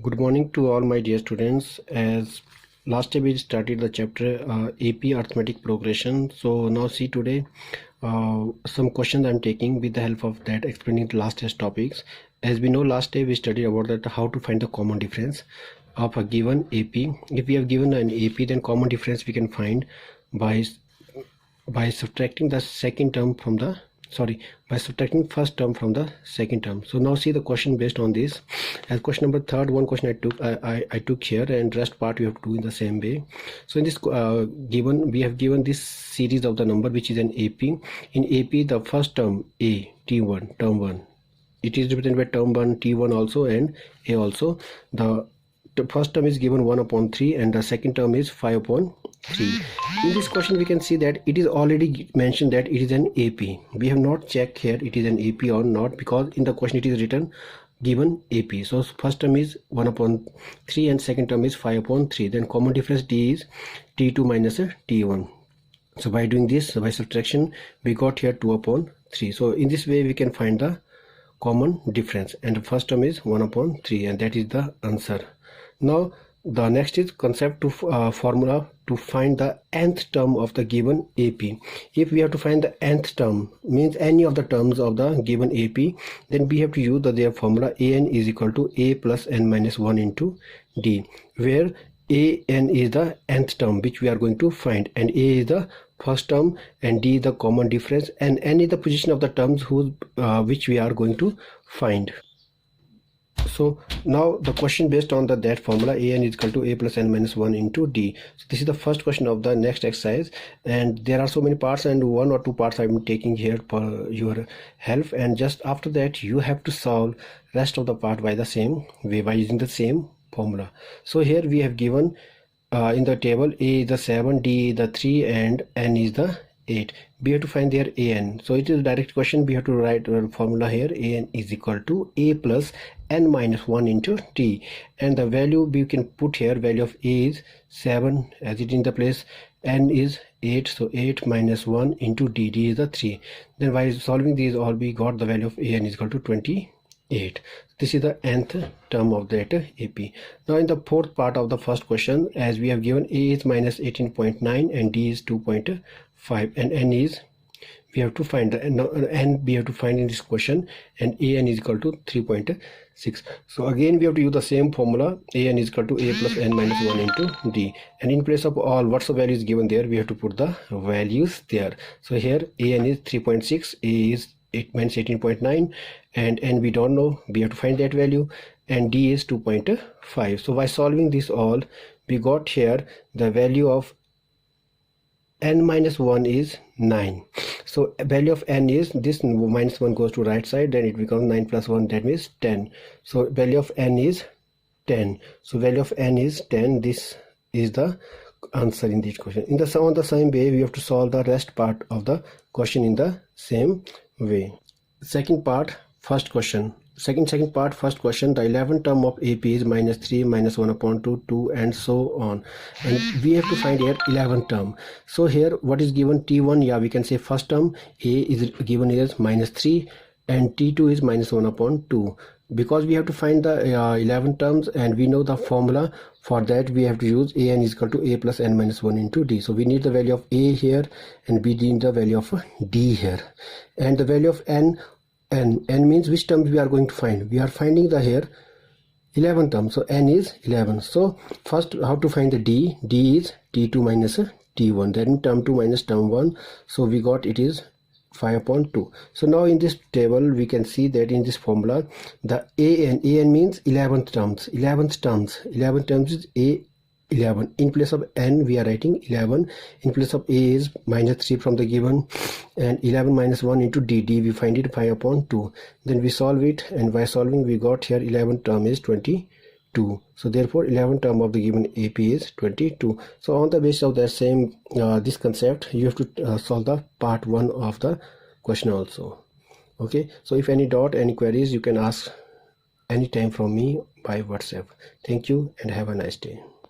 Good morning to all my dear students. As last time we started the chapter AP arithmetic progression. So now see today some questions I'm taking with the help of that explaining the last test topics. As we know, last day we studied about that how to find the common difference of a given AP. If we have given an AP, then common difference we can find by subtracting the second term from the by subtracting first term from the second term. So now see the question based on this. As question number third, one question I took here, and rest part we have to do in the same way. So in this we have given this series of the number which is an AP. In AP, the first term A, T1, term 1, it is represented by term 1, T1 also, and A also. The first term is given 1 upon 3 and the second term is 5 upon 3. In this question we can see that it is already mentioned that it is an AP. We have not checked here it is an AP or not, because in the question it is written given AP. So first term is 1 upon 3 and second term is 5 upon 3. Then common difference D is T2 minus T1. So by doing this, by subtraction, we got here 2 upon 3. So in this way we can find the common difference, and the first term is 1 upon 3, and that is the answer. Now the next is concept to formula to find the nth term of the given AP. If we have to find the nth term, means any of the terms of the given AP, then we have to use their formula an is equal to a plus n minus 1 into d, where an is the nth term which we are going to find, and a is the first term, and d the common difference, and n is the position of the terms which we are going to find. So now the question based on that formula an is equal to a plus n minus 1 into d. So this is the first question of the next exercise, and there are so many parts, and 1 or 2 parts I'm taking here for your help, and just after that you have to solve rest of the part by the same way, by using the same formula. So here we have given in the table a is the 7, d is the 3, and n is the 8. We have to find their an. So it is a direct question. We have to write a formula here. An is equal to a plus n minus 1 into t, and the value we can put here, value of a is 7 as it in the place, n is 8, so 8 minus 1 into d, d is the 3. Then by solving these all, we got the value of an is equal to 28. This is the nth term of that AP. Now in the fourth part of the first question, as we have given a is minus 18.9 and d is 2.5, and n is, we have to find the n we have to find in this question, and an is equal to 3.6. So again we have to use the same formula, an is equal to a plus n minus 1 into d, and in place of all what's the value is given there, we have to put the values there. So here an is 3.6, a is 18.9, and n we don't know, we have to find that value, and d is 2.5. So by solving this all, we got here the value of n minus 1 is 9. So value of n is, this minus 1 goes to right side, then it becomes 9 plus 1, that means 10. So value of n is 10. So value of n is 10. This is the answer in this question. In the on the same way, we have to solve the rest part of the question in the same way. Second part, first question. Second part, first question, the 11th term of AP is minus 3, minus 1 upon 2, 2, and so on. And we have to find here 11th term. So here what is given, T1, yeah, we can say first term, A is given as minus 3, and T2 is minus 1 upon 2. Because we have to find the 11 terms, and we know the formula for that, we have to use an is equal to a plus n minus 1 into d. So we need the value of a here, and we need the value of d here, and the value of n means which terms we are going to find. We are finding the here 11 term, so n is 11. So first, how to find the d? D is t2 minus t1, then term 2 minus term 1. So we got it is 5 upon 2. So now in this table we can see that in this formula the an means 11th terms. 11th terms is a 11. In place of n we are writing 11. In place of a is minus 3 from the given, and 11 minus 1 into d, we find it 5 upon 2. Then we solve it, and by solving we got here 11th term is 22. So therefore 11th term of the given AP is 22. So on the basis of that same this concept, you have to solve the part 1 of the question also. Okay, so if any doubt, any queries, you can ask anytime from me by WhatsApp. Thank you and have a nice day.